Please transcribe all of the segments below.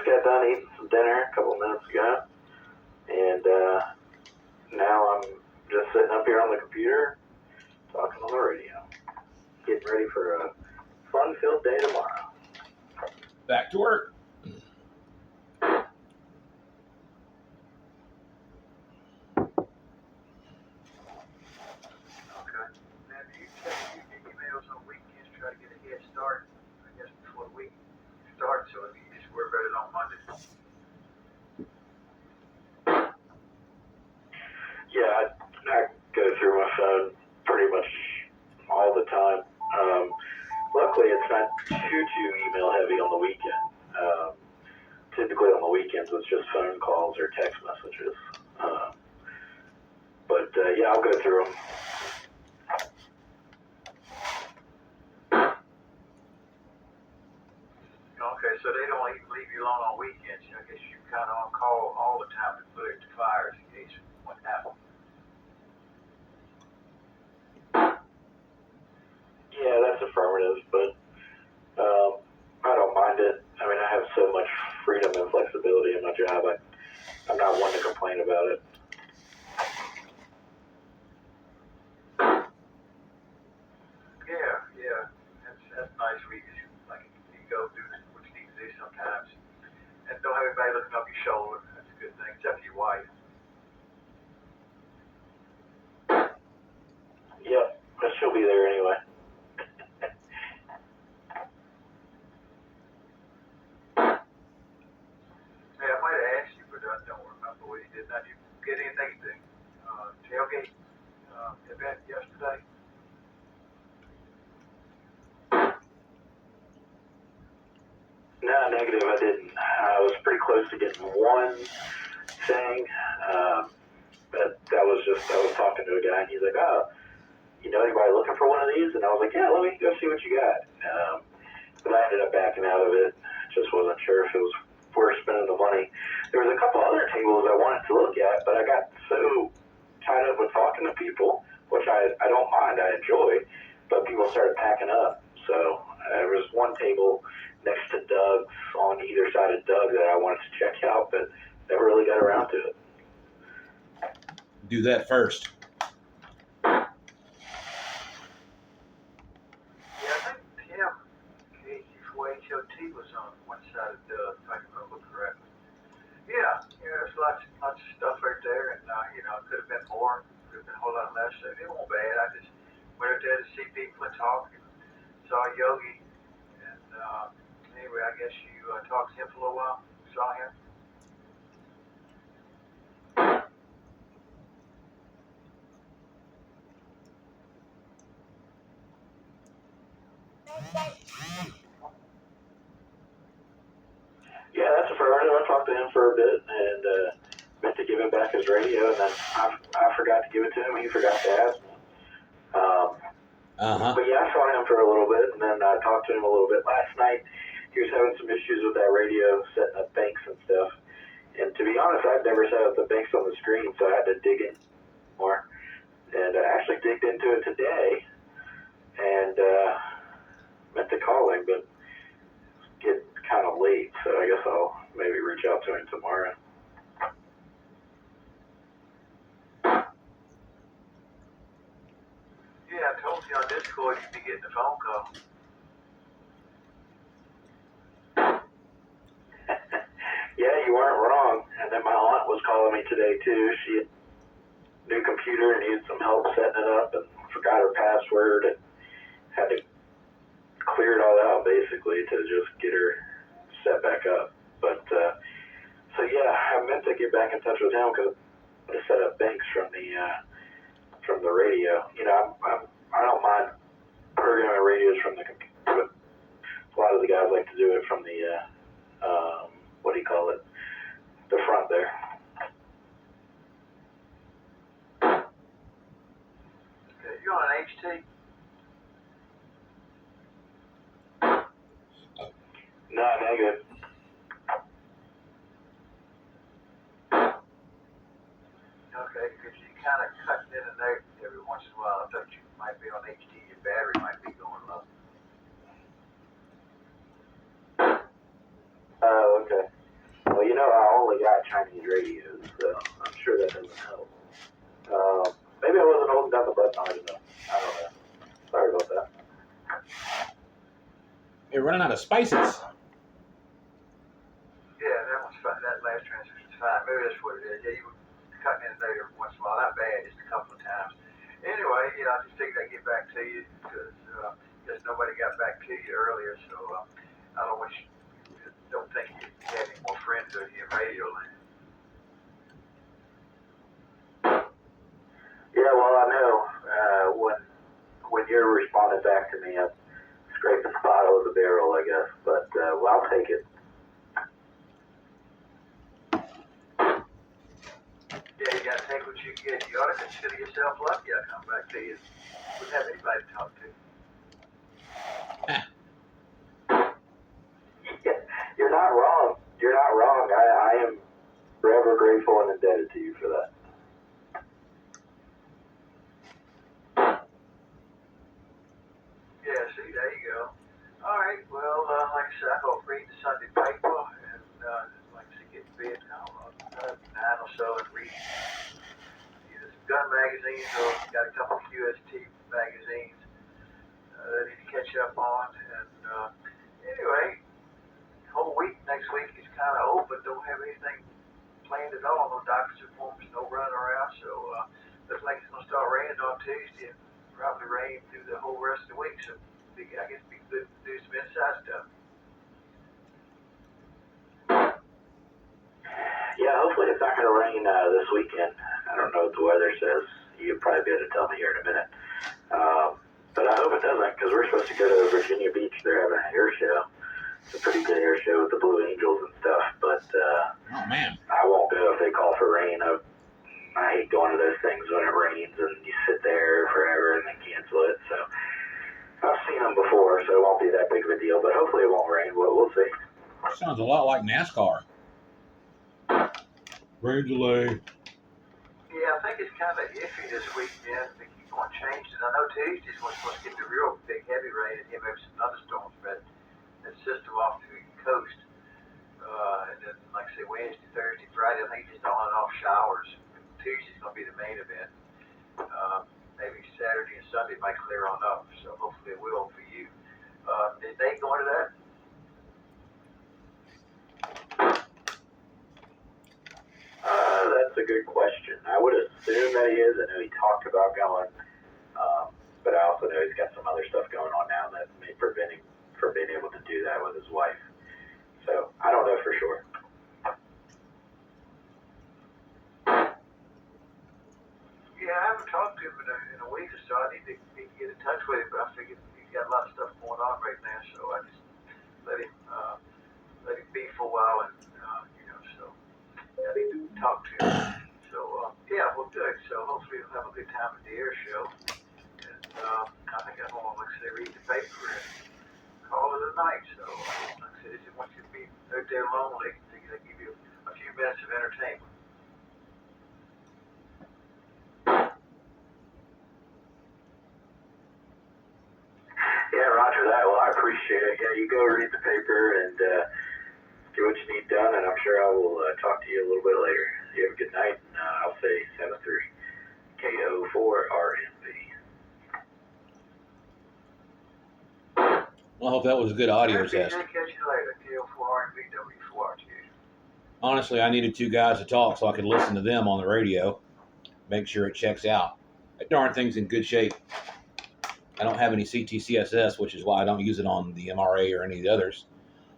got done eating some dinner a couple minutes ago, and now I'm just sitting up here on the computer, talking on the radio, getting ready for a fun-filled day tomorrow. Back to work. So if you just worry about it on Monday. Yeah, I go through my phone pretty much all the time. Luckily, it's not too email heavy on the weekend. Typically on the weekends, it's just phone calls or text messages. But yeah, I'll go through them. Okay, so they don't even leave you alone on weekends. I guess you kind of on call all the time to put it to fires in case what happens. Yeah, that's affirmative, but I don't mind it. I mean, I have so much freedom and flexibility in my job. I'm not one to complain about it. Yeah, that's nice. We like you go do what you need to do sometimes, and don't have anybody looking up your shoulder. That's a good thing, except for your wife. Yep, but she'll be there anyway. Hey, I might have asked you, but I don't remember what you did. Now, did you get anything to tailgate event yesterday? No, negative, I didn't. I was pretty close to getting one thing, but I was talking to a guy, and he's like, oh, you know anybody looking for one of these? And I was like, yeah, let me go see what you got. But I ended up backing out of it. Just wasn't sure if it was worth spending the money. There was a couple other tables I wanted to look at, but I got so tied up with talking to people, which I don't mind, I enjoy, but people started packing up. So there was one table next to Doug's on either side of Doug that I wanted to check out, but never really got around to it. Do that first. Yeah, I think Tim, KO4RTH was on one side of Doug, if I remember correctly. Yeah, there's lots of stuff right there, and it could have been more, could have been a whole lot less. So it wasn't bad. I just went up there to see people and talk, and saw Yogi, and anyway, I guess you talked to him for a little while. Saw him. Yeah, that's affirmative. I talked to him for a bit and meant to give him back his radio, and then I forgot to give it to him. He forgot to ask me. But yeah, I saw him for a little bit, and then I talked to him a little bit last night. He was having some issues with that radio, setting up banks and stuff. And to be honest, I've never set up the banks on the screen, so I had to dig in more. And I actually digged into it today, and meant to call him, but get kind of late, so I guess I'll maybe reach out to him tomorrow. Yeah, I told you on Discord you'd be getting a phone call. Yeah, you weren't wrong. And then my aunt was calling me today too. She had a new computer and needed some help setting it up and forgot her password and had to clear it all out basically to just get her set back up. But so yeah, I meant to get back in touch with him because I set up banks from the radio. I don't mind programming radios from the computer, but a lot of the guys like to do it from the what do you call it? The front there. Okay, you on an HT? No, negative. Okay, because you kind of cutting in and out every once in a while. I thought you might be on HT. Your battery might be going low. Oh, okay. know, I only got Chinese radios, so I'm sure that doesn't help. Maybe I wasn't holding down the button hard enough. I don't know. Sorry about that. You're running out of spices. Yeah, that one's fine. That last transmission's fine. Maybe that's what it is. Yeah, you were cutting in there once in a while. Not bad, just a couple of times. Anyway, I just figured I'd get back to you because just nobody got back to you earlier. So I don't think you had any more friends in your radio land. Yeah, well, I know when you're responding back to me, I'm scraping the bottom of the barrel, I guess. But well, I'll take it. Yeah, you gotta take what you get. You ought to consider yourself lucky I come back to you. Wouldn't have anybody to talk to. You're not wrong. You're not wrong. I am forever grateful and indebted to you for that. Yeah, see, there you go. All right, well, like I said, I go read the Sunday paper and like I said, get to bed now, 9 or so, and read either some gun magazines or got a couple of QST magazines that I need to catch up on. And anyway, whole week, next week is kind of open, don't have anything planned at all, no doctor's appointments, no running around, so looks like it's going to start raining on Tuesday and probably rain through the whole rest of the week, so I guess it'd be good to do some inside stuff. Yeah, hopefully it's not going to rain this weekend. I don't know what the weather says. You'll probably be able to tell me here in a minute. But I hope it doesn't, because we're supposed to go to Virginia Beach. They're having an air show. It's a pretty good air show with the Blue Angels and stuff. But Oh, man. I won't go if they call for rain. I hate going to those things when it rains and you sit there forever and then cancel it. So I've seen them before, so it won't be that big of a deal. But hopefully it won't rain. We'll see. Sounds a lot like NASCAR. Rain delay. Yeah, I think it's kind of iffy this weekend. They keep on changing. I know Tuesday's was supposed to get the real big heavy rain and maybe some thunderstorms, but that system off the coast. And then, like I say, Wednesday, Thursday, Friday, I think just on and off showers. Tuesday's going to be the main event. Maybe Saturday and Sunday might clear on up, so hopefully it will for you. Is Nate going to that? That's a good question. I would assume that he is. I know he talked about going, but I also know he's got some other stuff going on now that may prevent him from being able to do that with his wife. So I don't know for sure. Yeah, I haven't talked to him in a week or so. I need to get in touch with him, but I figured he's got a lot of stuff going on right now, so I just let him be for a while, and so I need to talk to him. So yeah, well, good. So hopefully we'll have a good time at the air show, and I think I'm gonna, like I say, read the paper and call it a night. So like I said, I just want you to be out there lonely. I figured I'd give you a few minutes of entertainment. Yeah, roger that. Well, I appreciate it. Yeah, you go read the paper and get what you need done, and I'm sure I will talk to you a little bit later. You have a good night, and I'll say 7-3. KO4RMV. Well, I hope that was a good audio test. Catch you later. KO4RMV W4RTH. Honestly, I needed two guys to talk so I could listen to them on the radio, make sure it checks out. That darn thing's in good shape. I don't have any CTCSS, which is why I don't use it on the MRA or any of the others.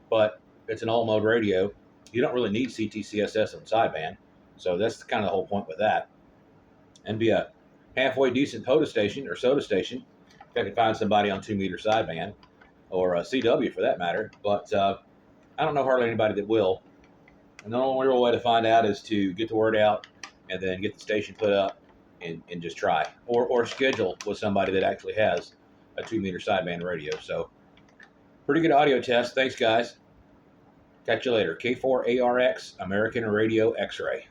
But it's an all-mode radio. You don't really need CTCSS on sideband. So that's kind of the whole point with that. And be a halfway decent POTA station or SOTA station, if I could find somebody on 2-meter sideband, or a CW for that matter. But I don't know hardly anybody that will. And the only real way to find out is to get the word out and then get the station put up and just try. Or schedule with somebody that actually has a 2-meter sideband radio. So pretty good audio test. Thanks, guys. Catch you later. K4ARX, American Radio X-Ray.